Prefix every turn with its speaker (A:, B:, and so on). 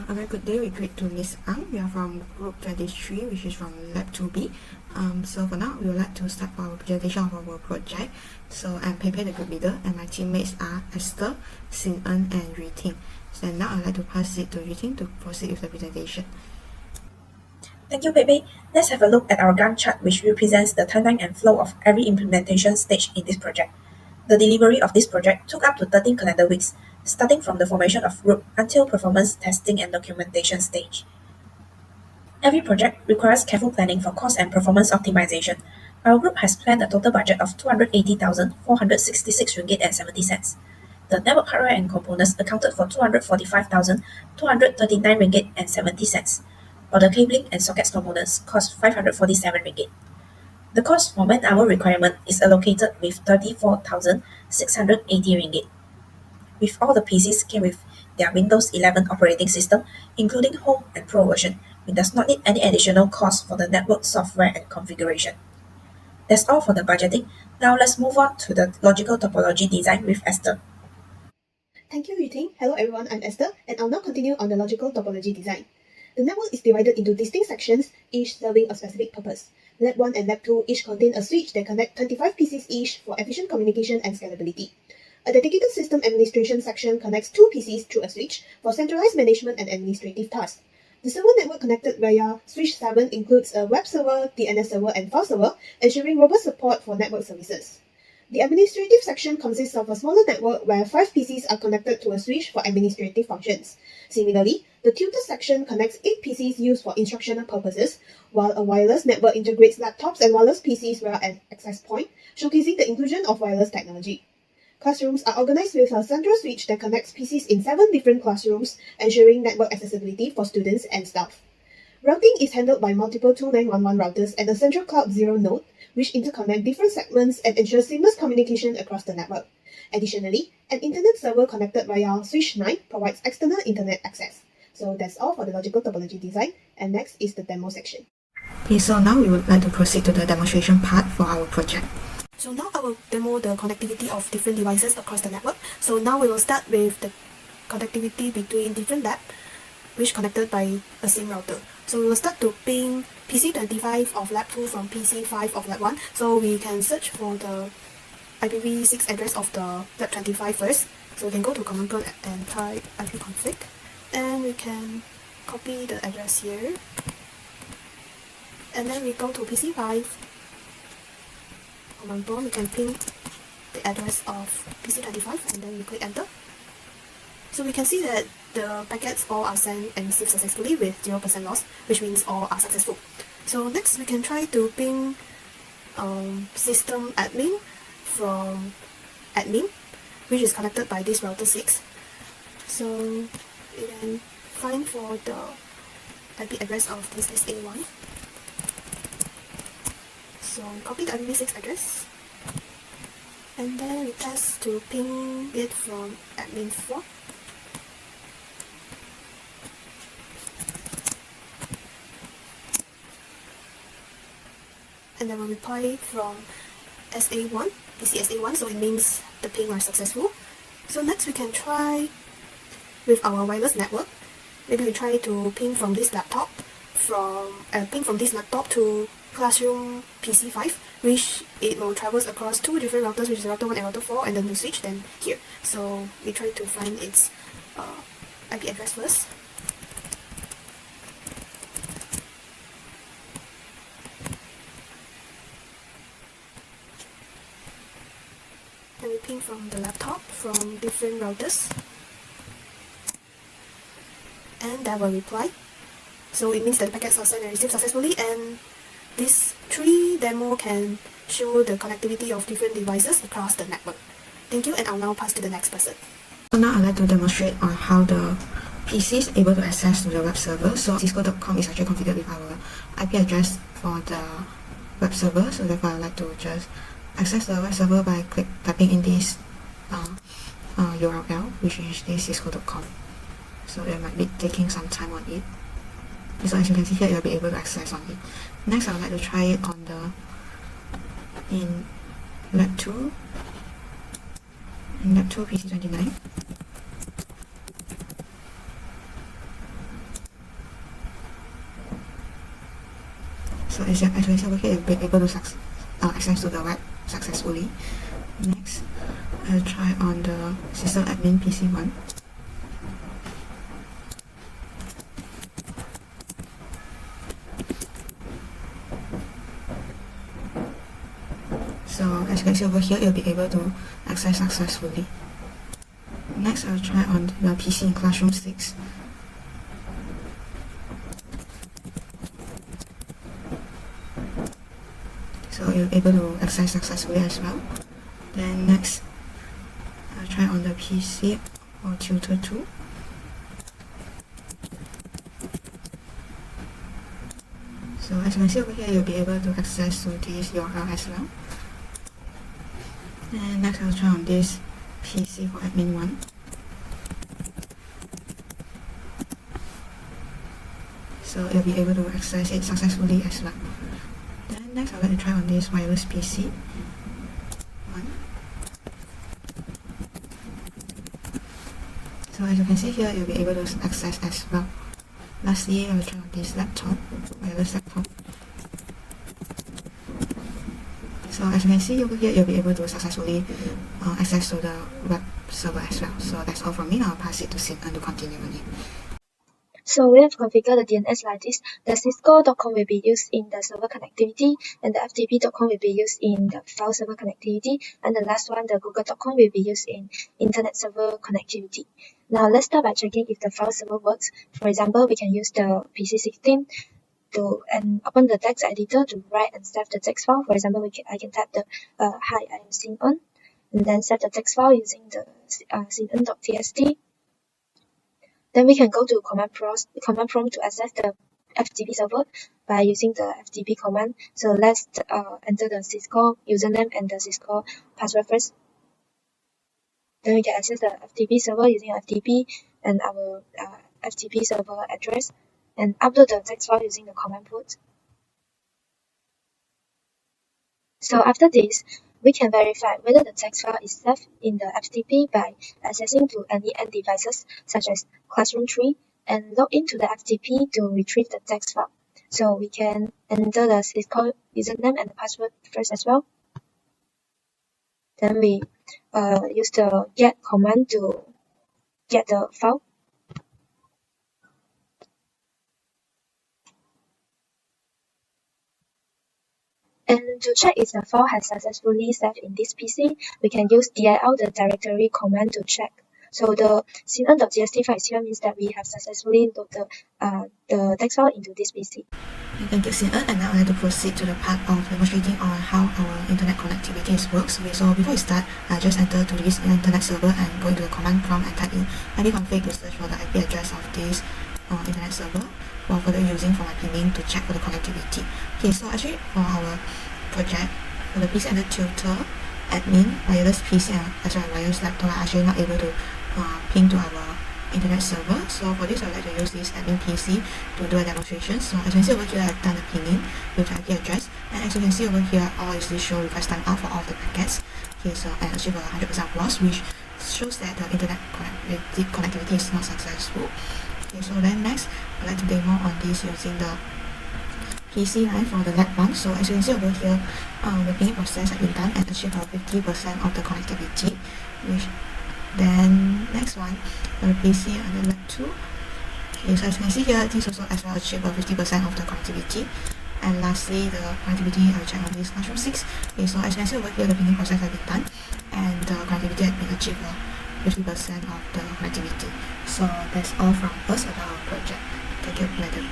A: A very good day. We greet to Miss Ang. We are from Group 23, which is from Lab 2B. So for now, we would like to start our presentation of our project. So I'm Pepe, the group leader, and my teammates are Esther, Xin En, and Yu Ting. So now I'd like to pass it to Yu Ting to proceed with the presentation.
B: Thank you, Pepe. Let's have a look at our Gantt chart, which represents the timeline and flow of every implementation stage in this project. The delivery of this project took up to 13 calendar weeks, starting from the formation of group until performance testing and documentation stage. Every project requires careful planning for cost and performance optimization. Our group has planned a total budget of 280,466 ringgit and 70 cents. The network hardware and components accounted for 245,239 ringgit and 70 cents, while the cabling and sockets components cost 547 ringgit. The cost for man-hour requirement is allocated with 34,680 ringgit. With all the PCs came with their Windows 11 operating system, including Home and Pro version, it does not need any additional cost for the network software and configuration. That's all for the budgeting. Now let's move on to the logical topology design with Esther.
C: Thank you, Yu Ting. Hello everyone, I'm Esther, and I'll now continue on the logical topology design. The network is divided into distinct sections, each serving a specific purpose. Lab 1 and Lab 2 each contain a switch that connect 25 PCs each for efficient communication and scalability. A dedicated system administration section connects 2 PCs through a switch for centralized management and administrative tasks. The server network connected via switch 7 includes a web server, DNS server, and file server, ensuring robust support for network services. The administrative section consists of a smaller network where 5 PCs are connected to a switch for administrative functions. Similarly, the tutor section connects 8 PCs used for instructional purposes, while a wireless network integrates laptops and wireless PCs via an access point, showcasing the inclusion of wireless technology. Classrooms are organized with a central switch that connects PCs in 7 different classrooms, ensuring network accessibility for students and staff. Routing is handled by multiple 2911 routers and a central Cloud 0 node, which interconnect different segments and ensure seamless communication across the network. Additionally, an internet server connected via switch 9 provides external internet access. So that's all for the logical topology design, and next is the demo section.
A: Okay, so now we would like to proceed to the demonstration part for our project.
C: So now I will demo the connectivity of different devices across the network. So now we will start with the connectivity between different labs, which connected by a same router. So we will start to ping PC25 of Lab 2 from PC5 of Lab 1. So we can search for the IPv6 address of the Lab 25 first. So we can go to command prompt and type ipconfig. And we can copy the address here. And then we go to PC5. Command prompt, we can ping the address of PC25 and then we click enter. So we can see that the packets all are sent and received successfully with 0% loss, which means all are successful. So next we can try to ping system admin from admin, which is connected by this router 6. So we can find for the IP address of this SA1. So copy the IPv6 address, and then we test to ping it from admin 4. And then we'll reply from SA1, PC SA1, so it means the ping are successful. So next we can try with our wireless network. Maybe we try to ping from this laptop, to classroom PC5, which it will traverse across 2 different routers, which is router 1 and router 4, and then the switch, then here. So we try to find its IP address first. And we ping from the laptop from different routers. And that will reply. So it means that the packets are sent and received successfully, and this 3 demo can show the connectivity of different devices across the network. Thank you, and I'll now pass to the next person.
A: So now I'd like to demonstrate on how the PC is able to access to the web server. So cisco.com is actually configured with our IP address for the web server. So therefore I'd like to just access the web server by typing in this URL, which is this cisco.com. So it might be taking some time on it. So as you can see here, you'll be able to access on it. Next, I would like to try it on in Lab 2 PC29. So as you can see over here, you'll be able to access to the web successfully. Next, I'll try on the system admin PC1. So as you can see over here, you'll be able to access successfully. Next, I'll try on the PC in Classroom 6. So you'll be able to access successfully as well. Then next, I'll try on the PC or Tutor 2. So as you can see over here, you'll be able to access to this URL as well. And next, I'll try on this PC for admin 1. So you'll be able to access it successfully as well. Then next, I'd like to try on this wireless PC 1. So as you can see here, you'll be able to access as well. Lastly, I'll try on this laptop, wireless laptop. So as you can see over here, you'll be able to successfully access to the web server as well. So that's all from me. Now I'll pass it to Sid to continue on it.
D: So we have configured the DNS like this. The Cisco.com will be used in the server connectivity, and the FTP.com will be used in the file server connectivity, and the last one, the Google.com, will be used in internet server connectivity. Now let's start by checking if the file server works. For example, we can use the PC16 and open the text editor to write and save the text file. For example, I can type the hi, I am Xin-en, and then save the text file using the xin-en.txt. Then we can go to command prompt to access the FTP server by using the FTP command. So let's enter the Cisco username and the Cisco password first. Then we can access the FTP server using FTP and our FTP server address, and upload the text file using the command port. So after this, we can verify whether the text file is saved in the FTP by accessing to any end devices such as Group23 and log into the FTP to retrieve the text file. So we can enter the Cisco username and the password first as well. Then we use the get command to get the file. And to check if the file has successfully saved in this PC, we can use dir, the directory command, to check. So the xin-en.txt file here means that we have successfully loaded the text file into this PC.
A: Thank you, Xin-en, and now I'd like to proceed to the part of demonstrating on how our internet connectivity works. So before we start, just enter to this internet server and go into the command prompt and type in ipconfig to search for the IP address of this internet server for further using for my pinning to check for the connectivity. Okay, so actually for our project, for the PC under tutor, admin, wireless PC, as well as wireless laptop, I'm actually not able to ping to our internet server. So for this, I'd like to use this admin PC to do a demonstration. So as you can see over here, I've done the pinning with the IP address, and as you can see over here, all is this show request time out for all of the packets. Okay, so and achieve a 100% loss, which shows that the internet connectivity is not successful. Okay, so then next, I'd like to demo on this using the PC line for the lab 1. So as you can see over here, the pinning process has been done and achieved 50% of the connectivity. Which then next one, the PC under lab 2. Okay, so as you can see here, this also as well achieved 50% of the connectivity. And lastly, the connectivity I'll check on this Classroom 6. Okay, so as you can see over here, the pinning process has been done and the connectivity has been achieved 50% of the connectivity. So that's all from us about our project. Thank you, madam.